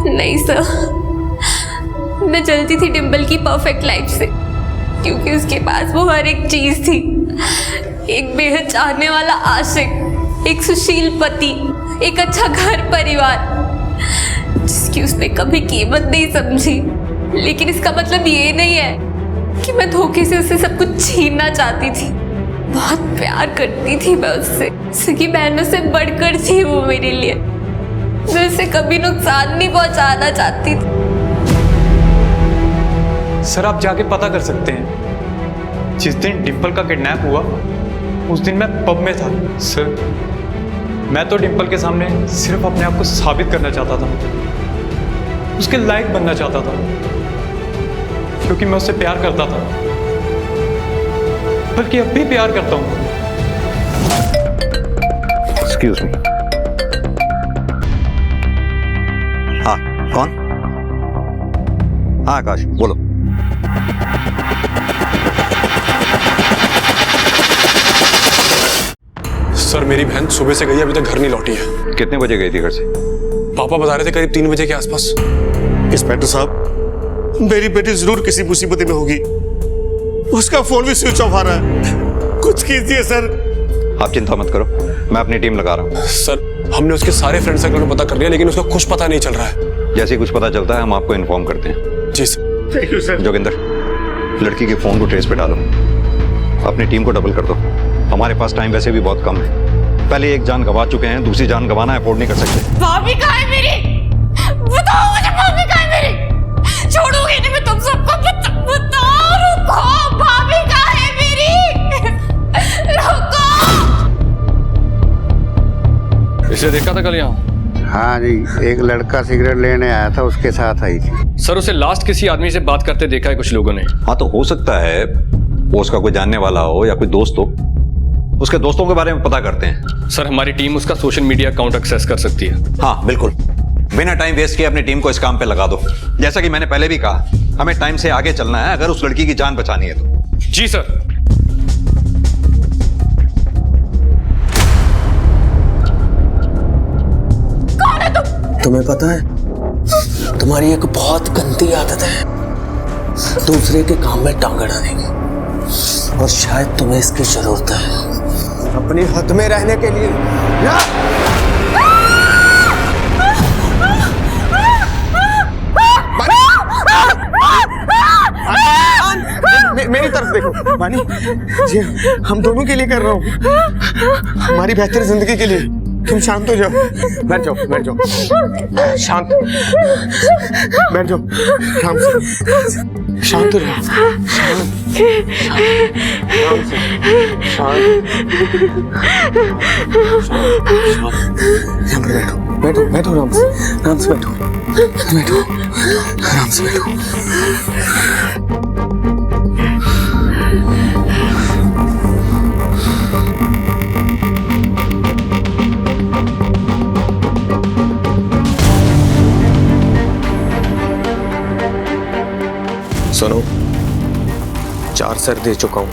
[SPEAKER 15] नहीं सर, मैं जलती थी डिंपल की परफेक्ट लाइफ से, क्योंकि उसके पास वो हर एक चीज थी। एक बेहद चाहने वाला आशिक, एक सुशील पति, एक अच्छा घर परिवार, जिसकी उसने कभी कीमत नहीं समझी। लेकिन इसका मतलब ये नहीं है कि मैं धोखे से उससे सब कुछ छीनना चाहती थी। बहुत प्यार करती थी मैं उससे, सगी बहनों से बढ़कर थी वो मेरे लिए। मैं उसे कभी नुकसान नहीं पहुंचाना चाहती थी।
[SPEAKER 20] सर आप जाके पता कर सकते हैं, जिस दिन डिंपल का किडनैप हुआ उस दिन मैं पब में था। सर मैं तो डिंपल के सामने सिर्फ अपने आप को साबित करना चाहता था, उसके लायक बनना चाहता था, क्योंकि मैं उससे प्यार करता था, बल्कि अब भी प्यार करता हूं।
[SPEAKER 13] Excuse me. हाँ कौन? हाँ आकाश बोलो।
[SPEAKER 11] सर मेरी बहन सुबह से गई, अभी तक घर नहीं लौटी है।
[SPEAKER 13] कितने बजे गई थी घर से?
[SPEAKER 11] पापा बता रहे थे करीब 3 बजे के आसपास।
[SPEAKER 12] इंस्पेक्टर साहब, मेरी बेटी जरूर किसी मुसीबत में होगी। उसका फोन भी स्विच ऑफ आ रहा है, कुछ कीजिए सर।
[SPEAKER 13] आप चिंता मत करो, मैं अपनी टीम लगा रहा हूँ।
[SPEAKER 11] सर हमने उसके सारे फ्रेंड सर्कल को पता कर लिया, लेकिन उसका कुछ पता नहीं चल रहा है।
[SPEAKER 13] जैसे ही कुछ पता चलता है हम आपको इन्फॉर्म करते हैं।
[SPEAKER 11] जी sir. Thank you sir.
[SPEAKER 13] Joginder, लड़की के फोन को ट्रेस पे डालो, अपनी टीम को डबल कर दो। हमारे पास टाइम वैसे भी बहुत कम है। पहले एक जान गंवा चुके हैं, दूसरी जान गंवाना अफोर्ड नहीं कर सकते।
[SPEAKER 8] भाभी कहाँ है मेरी? बताओ मुझे, भाभी कहाँ है मेरी? छोड़ूंगी नहीं मैं तुम सबको। बताओ, रुको, भाभी कहाँ है मेरी? रुको।
[SPEAKER 16] इसे देखा था कल यहाँ?
[SPEAKER 14] हाँ जी, एक लड़का सिगरेट लेने आया था, उसके साथ आई थी।
[SPEAKER 16] सर उसे लास्ट किसी आदमी से बात करते देखा है कुछ लोगों ने।
[SPEAKER 13] हाँ तो हो सकता है वो उसका कोई जानने वाला हो या कोई दोस्त हो। उसके दोस्तों के बारे में पता करते हैं।
[SPEAKER 16] सर हमारी टीम उसका सोशल मीडिया अकाउंट एक्सेस कर सकती है।
[SPEAKER 13] हाँ बिल्कुल, बिना टाइम वेस्ट किए अपनी टीम को इस काम पे लगा दो। जैसा कि मैंने पहले भी कहा, हमें टाइम से आगे चलना है अगर उस लड़की की जान बचानी है तो।
[SPEAKER 16] जी सर।
[SPEAKER 8] कौन है तुम?
[SPEAKER 21] तुम्हें पता है तुम्हारी एक बहुत गंदी आदत है, दूसरे के काम में टांग अड़ाने की, और शायद तुम्हें इसकी जरूरत है अपनी हद में रहने के लिए ना। मेरी तरफ देखो बानी जी, हम दोनों के लिए कर रहा हूँ, हमारी बेहतर जिंदगी के लिए। तुम शांत हो जाओ, बैठ जाओ, बैठ जाओ, शांत बैठ जाओ, आराम से, शांत हो जाओ, शांत, बैठो, बैठो, बैठो, आराम से, आराम से बैठो, बैठो, आराम से बैठो। सुनो, 4 सर दे चुका हूं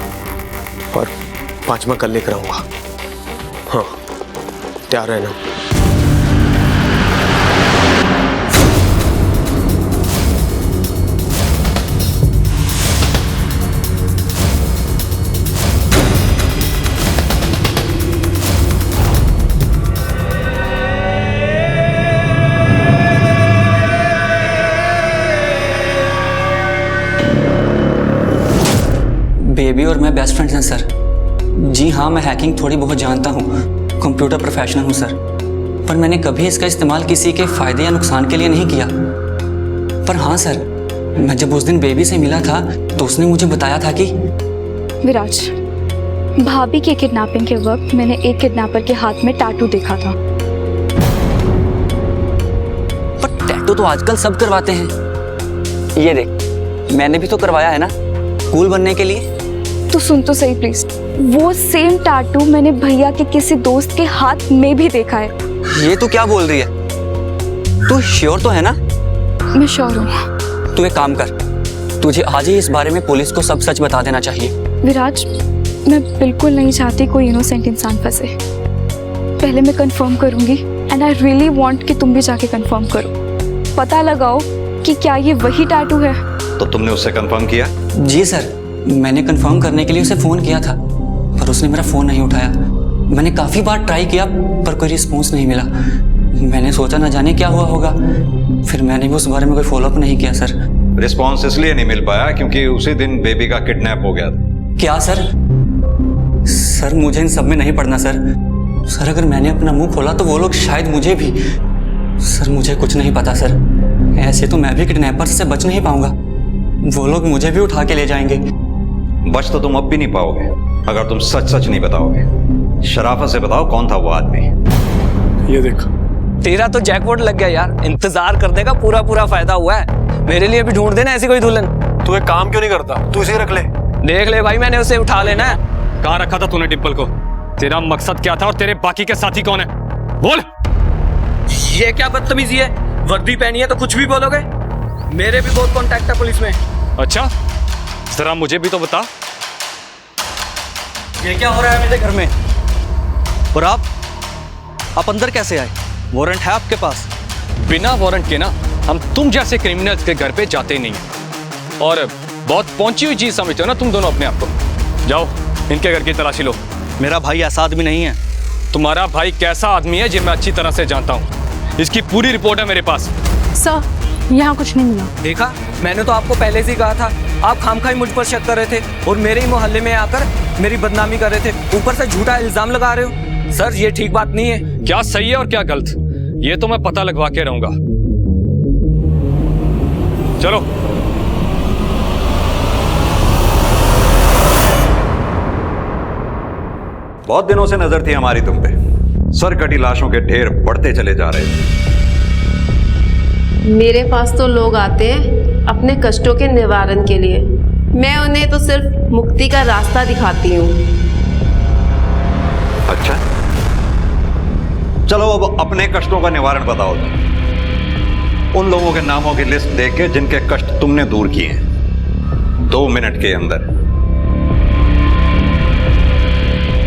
[SPEAKER 21] और 5वां कल लेकर आऊंगा। हाँ, तैयार रहना।
[SPEAKER 7] बेस्ट फ्रेंड्स हैं सर। जी हाँ, मैं हैकिंग थोड़ी बहुत जानता हूँ, कंप्यूटर प्रोफेशनल हूँ सर, पर मैंने कभी इसका इस्तेमाल किसी के फ़ायदे या नुकसान के लिए नहीं किया। पर हाँ सर, मैं जब उस दिन बेबी से मिला था तो उसने मुझे बताया था कि
[SPEAKER 2] विराज, भाभी के किडनैपिंग के वक्त मैंने एक किडनैपर के हाथ में टैटू देखा था।
[SPEAKER 7] पर टैटू तो आजकल सब करवाते हैं। ये देख, मैंने भी तो करवाया है ना, कूल बनने के लिए।
[SPEAKER 2] तो सुन तो सही प्लीज, वो सेम टैटू मैंने भैया के किसी दोस्त के हाथ में भी देखा है।
[SPEAKER 7] ये तू क्या बोल रही है? तू श्योर तो है ना?
[SPEAKER 2] मैं श्योर हूँ।
[SPEAKER 7] तू एक काम कर, तुझे आज ही इस बारे में पुलिस को सब सच बता देना चाहिए।
[SPEAKER 2] विराज, मैं बिल्कुल नहीं चाहती कोई इनोसेंट इंसान फंसे। पहले मैं कंफर्म करूंगी एंड आई रियली वांट कि तुम भी जाके कंफर्म करो, पता लगाओ कि क्या ये वही टैटू है।
[SPEAKER 13] तो तुमने उससे कंफर्म किया?
[SPEAKER 7] जी सर, मैंने कंफर्म करने के लिए उसे फ़ोन किया था, पर उसने मेरा फ़ोन नहीं उठाया। मैंने काफ़ी बार ट्राई किया पर कोई रिस्पॉन्स नहीं मिला। मैंने सोचा ना जाने क्या हुआ होगा, फिर मैंने भी उस बारे में कोई फॉलोअप नहीं किया सर।
[SPEAKER 13] रिस्पॉन्स इसलिए नहीं मिल पाया क्योंकि उसी दिन बेबी का किडनैप हो गया था।
[SPEAKER 7] क्या सर? सर मुझे इन सब में नहीं पड़ना सर। सर अगर मैंने अपना मुंह खोला तो वो लोग शायद मुझे भी। सर मुझे कुछ नहीं पता सर, ऐसे तो मैं भी किडनैपर से बच नहीं पाऊंगा, वो लोग मुझे भी उठा के ले जाएंगे।
[SPEAKER 13] बच तो तुम अब भी नहीं पाओगे अगर तुम सच सच नहीं बताओगे। शराफत से बताओ कौन था वो आदमी।
[SPEAKER 20] ये देख,
[SPEAKER 7] तेरा तो जैकपॉट लग गया यार, इंतजार करने का पूरा पूरा फायदा हुआ है। मेरे लिए भी ढूंढ देना ऐसी कोई दुल्हन।
[SPEAKER 12] तू एक काम क्यों नहीं करता, तू इसे रख ले।
[SPEAKER 7] देख ले भाई, मैंने उसे उठा लेना है।
[SPEAKER 16] कहाँ रखा था तूने डिंपल को? तेरा मकसद क्या था और तेरे बाकी के साथी कौन है? बोल।
[SPEAKER 7] ये क्या बदतमीजी है? वर्दी पहनी है तो कुछ भी बोलोगे? मेरे भी बहुत कॉन्टैक्ट है पुलिस में।
[SPEAKER 16] अच्छा, जरा मुझे भी तो बता।
[SPEAKER 7] ये क्या हो रहा है मेरे घर में?
[SPEAKER 10] और आप अंदर कैसे आए? वारंट है आपके पास?
[SPEAKER 16] बिना वारंट के ना हम तुम जैसे क्रिमिनल्स के घर पे जाते नहीं, और बहुत पहुंची हुई चीज समझते हो ना तुम दोनों अपने आप को। जाओ इनके घर की तलाशी लो।
[SPEAKER 10] मेरा भाई ऐसा आदमी नहीं है।
[SPEAKER 16] तुम्हारा भाई कैसा आदमी है ये मैं अच्छी तरह से जानता हूँ, इसकी पूरी रिपोर्ट है मेरे पास।
[SPEAKER 19] सर, यहाँ कुछ नहीं मिला।
[SPEAKER 7] देखा, मैंने तो आपको पहले से ही कहा था। आप खामखाई मुझ पर शक कर रहे थे और मेरे ही मोहल्ले में आकर मेरी बदनामी कर रहे थे, ऊपर से झूठा इल्जाम लगा रहे हो। सर ये ठीक बात नहीं है।
[SPEAKER 16] क्या सही है और क्या गलत, ये तो मैं पता लगवा के रहूंगा। चलो।
[SPEAKER 13] बहुत दिनों से नजर थी हमारी तुम पे। सरकटी लाशों के ढेर बढ़ते चले जा रहे थे।
[SPEAKER 22] मेरे पास तो लोग आते हैं अपने कष्टों के निवारण के लिए, मैं उन्हें तो सिर्फ मुक्ति का रास्ता दिखाती हूँ।
[SPEAKER 13] अच्छा, चलो अब अपने कष्टों का निवारण बताओ तुम। उन लोगों के नामों की लिस्ट देख के जिनके कष्ट तुमने दूर किए हैं 2 मिनट के अंदर,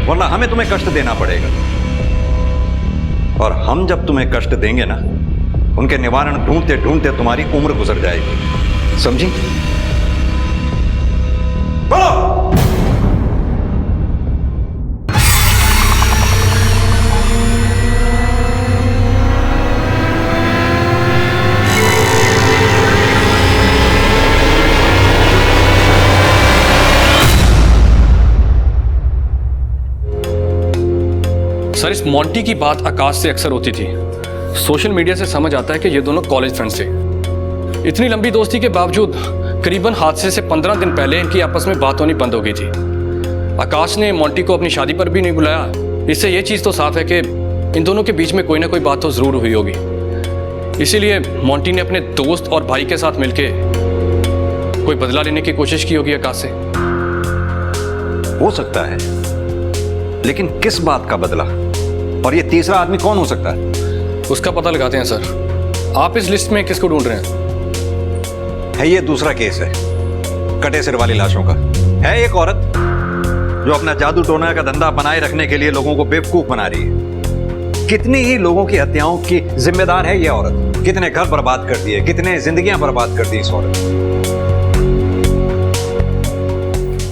[SPEAKER 13] वरना हमें तुम्हें कष्ट देना पड़ेगा। और हम जब तुम्हें कष्ट देंगे ना, उनके निवारण ढूंढते ढूंढते तुम्हारी उम्र गुजर जाएगी, समझी? बोलो।
[SPEAKER 16] सर इस मोंटी की बात आकाश से अक्सर होती थी। सोशल मीडिया से समझ आता है कि ये दोनों कॉलेज फ्रेंड्स थे। इतनी लंबी दोस्ती के बावजूद करीबन हादसे से 15 दिन पहले इनकी आपस में बात होनी बंद हो गई थी। आकाश ने मोंटी को अपनी शादी पर भी नहीं बुलाया। इससे ये चीज़ तो साफ है कि इन दोनों के बीच में कोई ना कोई बात तो ज़रूर हुई होगी। इसीलिए मोंटी ने अपने दोस्त और भाई के साथ मिलके कोई बदला लेने की कोशिश की होगी आकाश से।
[SPEAKER 13] हो सकता है, लेकिन किस बात का बदला? और ये तीसरा आदमी कौन हो सकता है?
[SPEAKER 16] उसका पता लगाते हैं सर। आप इस लिस्ट में किसको ढूंढ रहे हैं?
[SPEAKER 13] है ये दूसरा केस है, कटे सिर वाली लाशों का। है एक औरत जो अपना जादू टोना का धंधा बनाए रखने के लिए लोगों को बेवकूफ बना रही है। कितनी ही लोगों की हत्याओं की जिम्मेदार है ये औरत। कितने घर बर्बाद कर दिए, कितने जिंदगियां बर्बाद कर दी इस औरत।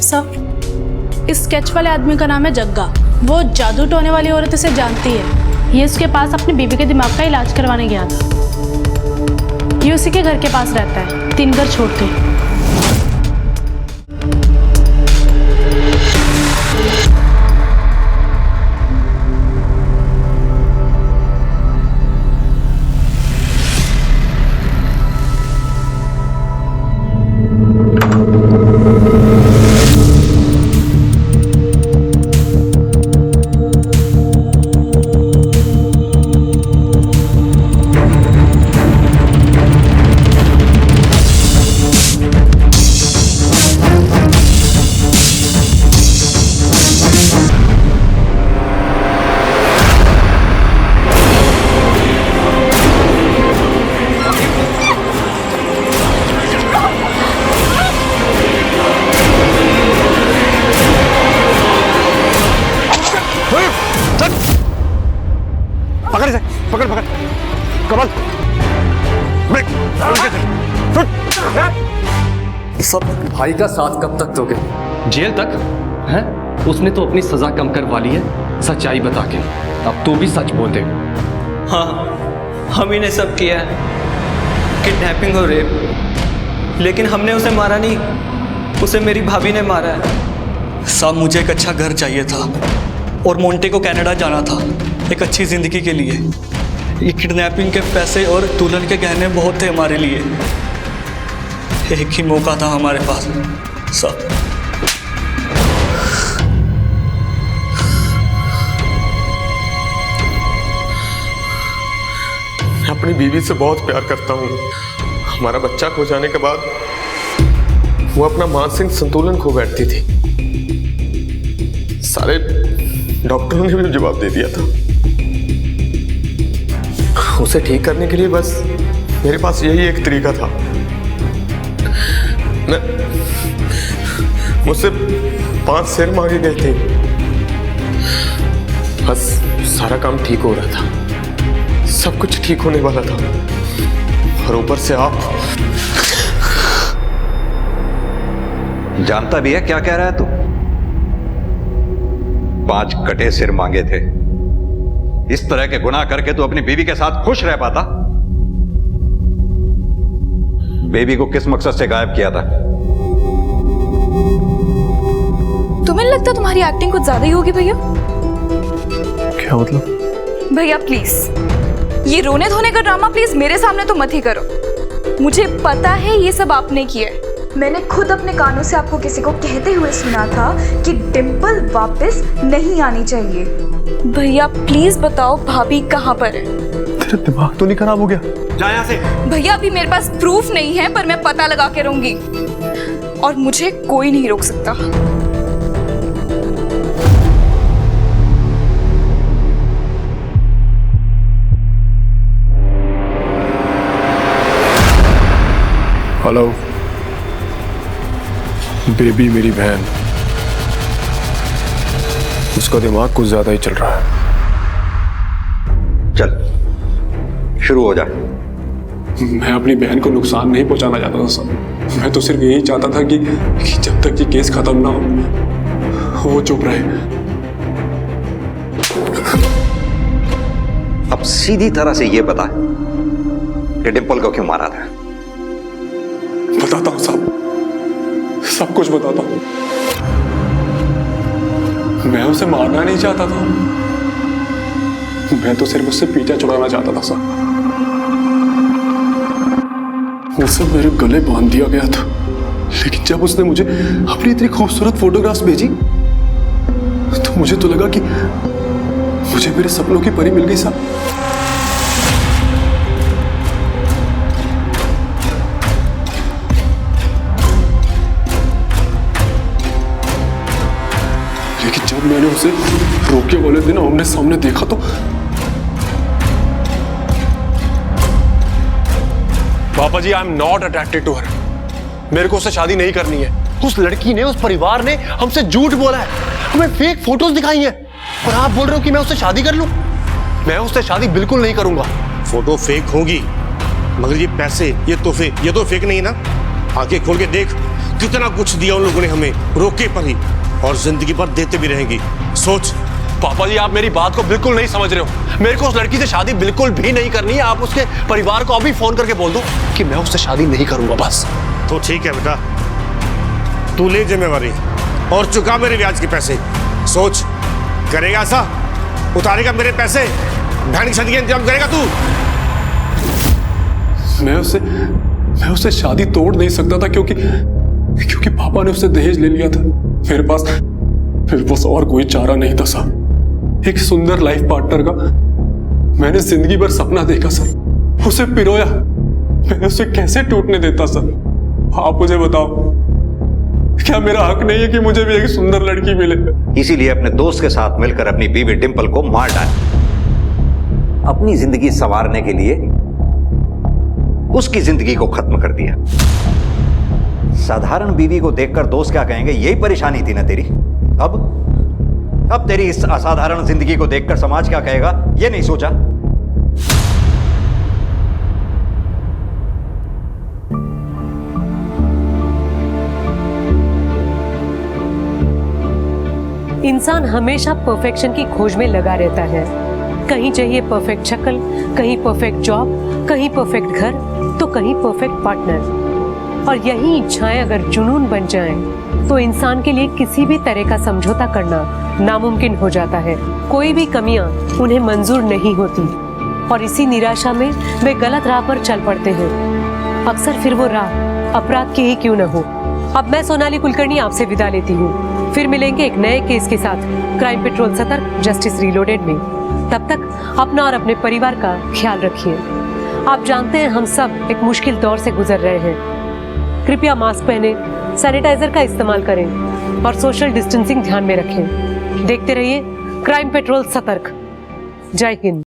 [SPEAKER 19] सर, इस स्केच वाले आदमी का नाम है जग्गा। वो जादू टोने वाली औरत इसे जानती है। ये उसके पास अपनी बीबी के दिमाग का इलाज करवाने गया था। ये उसी के घर के पास रहता है, 3 घर छोड़ के।
[SPEAKER 12] कमल ब्रेक।
[SPEAKER 10] सब भाई का साथ कब तक दोगे?
[SPEAKER 16] जेल तक है? उसने तो अपनी सजा कम करवा ली है सच्चाई बता के। अब तू भी सच बोल दे।
[SPEAKER 7] हाँ, हम ही ने सब किया है, किडनैपिंग और रेप, लेकिन हमने उसे मारा नहीं, उसे मेरी भाभी ने मारा है। साहब मुझे एक अच्छा घर चाहिए था और मोंटे को कनाडा जाना था एक अच्छी जिंदगी के लिए। ये किडनैपिंग के पैसे और दुल्हन के गहने बहुत थे हमारे लिए। एक ही मौका था हमारे पास साहब।
[SPEAKER 21] मैं अपनी बीवी से बहुत प्यार करता हूँ। हमारा बच्चा खो जाने के बाद वो अपना मानसिक संतुलन खो बैठती थी। सारे डॉक्टरों ने भी जवाब दे दिया था। उसे ठीक करने के लिए बस मेरे पास यही एक तरीका था। मुझसे 5 शेर मांगे गए थे, बस सारा काम ठीक हो रहा था, सब कुछ ठीक होने वाला था, और ऊपर से आप।
[SPEAKER 13] जानता भी है क्या कह रहा है तू? 5 कटे सिर मांगे थे। इस तरह के गुनाह करके तू अपनी बीवी के साथ खुश रह पाता? बेबी को किस मकसद से गायब किया था?
[SPEAKER 2] तुम्हें लगता तुम्हारी एक्टिंग कुछ ज्यादा ही होगी भैया?
[SPEAKER 21] क्या मतलब?
[SPEAKER 2] भैया प्लीज ये रोने धोने का ड्रामा प्लीज मेरे सामने तो मत ही करो। मुझे पता है ये सब आपने किया है। मैंने खुद अपने कानों से आपको किसी को कहते हुए सुना था कि डिंपल वापस नहीं आनी चाहिए। भैया प्लीज बताओ भाभी कहाँ पर है?
[SPEAKER 21] तेरा दिमाग तो नहीं खराब हो गया?
[SPEAKER 12] जा यहाँ से।
[SPEAKER 2] भैया अभी मेरे पास प्रूफ नहीं है, पर मैं पता लगा के रहूंगी और मुझे कोई नहीं रोक सकता।
[SPEAKER 11] हेलो बेबी, मेरी बहन, उसका दिमाग कुछ ज्यादा ही चल रहा है।
[SPEAKER 13] चल शुरू हो जा।
[SPEAKER 11] मैं अपनी बहन को नुकसान नहीं पहुंचाना चाहता था सर। मैं तो सिर्फ यही चाहता था कि जब तक ये केस खत्म ना हो वो चुप रहे।
[SPEAKER 13] अब सीधी तरह से ये बता कि डिंपल को क्यों मारा था?
[SPEAKER 11] बताता हूं साहब, सब कुछ बताता हूं। मैं उसे मारना नहीं चाहता था, मैं तो सिर्फ उससे पीछा छुड़ाना चाहता था सर। उसे मेरे गले बांध दिया गया था, लेकिन जब उसने मुझे अपनी इतनी खूबसूरत फोटोग्राफ्स भेजी तो मुझे तो लगा कि मुझे मेरे सपनों की परी मिल गई साहब। लेकिन जब मैंने उसे रोके वाले दिन आमने सामने देखा तो
[SPEAKER 12] पापा जी, I am not attracted to her. मेरे को उससे शादी नहीं करनी है। उस लड़की ने, उस परिवार ने हमसे झूठ बोला है, हमें फेक फोटोज दिखाई हैं, और आप बोल रहे हो कि मैं उससे शादी कर लूं? मैं उससे शादी बिल्कुल नहीं करूंगा।
[SPEAKER 5] फोटो फेक होगी, मगर ये पैसे, ये तोहफे, ये तो फेक नहीं ना। आंखें खोल के देख, कितना कुछ दिया उन लोगों ने हमें, रोके पर ही, और जिंदगी भर देते भी रहेंगी। सोच।
[SPEAKER 12] पापा जी, आप मेरी बात को बिल्कुल नहीं समझ रहे हो। मेरे को उस लड़की से शादी बिल्कुल भी नहीं करनी है। आप उसके परिवार को अभी फोन करके बोल दो कि मैं उससे शादी नहीं करूंगा, बस।
[SPEAKER 5] तो ठीक है बेटा, तू ले जिम्मेवारी और चुका मेरे ब्याज के पैसे। सोच, करेगा ऐसा? उतारेगा मेरे पैसे? बहन की शादी का इंतजाम करेगा तू?
[SPEAKER 11] मैं उससे शादी तोड़ नहीं सकता था, क्योंकि पापा ने उससे दहेज ले लिया था। मेरे पास और कोई चारा नहीं था साहब। एक सुंदर लाइफ पार्टनर का मैंने जिंदगी भर सपना देखा सर, उसे पिरोया। मैं उसे कैसे टूटने देता सर? आप मुझे बताओ, क्या मेरा हक नहीं है कि मुझे भी एक सुंदर लड़की मिले?
[SPEAKER 13] इसीलिए अपने दोस्त के साथ मिलकर अपनी बीवी डिंपल को मार डाला। अपनी जिंदगी संवारने के लिए उसकी जिंदगी को खत्म कर दिया। साधारण बीवी को देखकर दोस्त क्या कहेंगे, यही परेशानी थी ना तेरी। अब तेरी इस असाधारण जिंदगी को देखकर समाज क्या कहेगा, ये नहीं सोचा?
[SPEAKER 1] इंसान हमेशा परफेक्शन की खोज में लगा रहता है। कहीं चाहिए परफेक्ट शक्ल, कहीं परफेक्ट जॉब, कहीं परफेक्ट घर, तो कहीं परफेक्ट पार्टनर। और यही इच्छाएं अगर जुनून बन जाएं, तो इंसान के लिए किसी भी तरह का समझौता करना नामुमकिन हो जाता है। कोई भी कमियां उन्हें मंजूर नहीं होती और इसी निराशा में वे गलत राह पर चल पड़ते हैं। अक्सर फिर वो राह अपराध की ही क्यों न हो। अब मैं सोनाली कुलकर्णी आपसे विदा लेती हूँ। फिर मिलेंगे एक नए केस के साथ क्राइम पेट्रोल सतर्क जस्टिस रीलोडेड में। तब तक अपना और अपने परिवार का ख्याल रखिए। आप जानते हैं हम सब एक मुश्किल दौर से गुजर रहे हैं। कृपया मास्क पहने, सैनिटाइजर का इस्तेमाल करें और सोशल डिस्टेंसिंग ध्यान में रखें। देखते रहिए क्राइम पेट्रोल सतर्क। जय हिंद।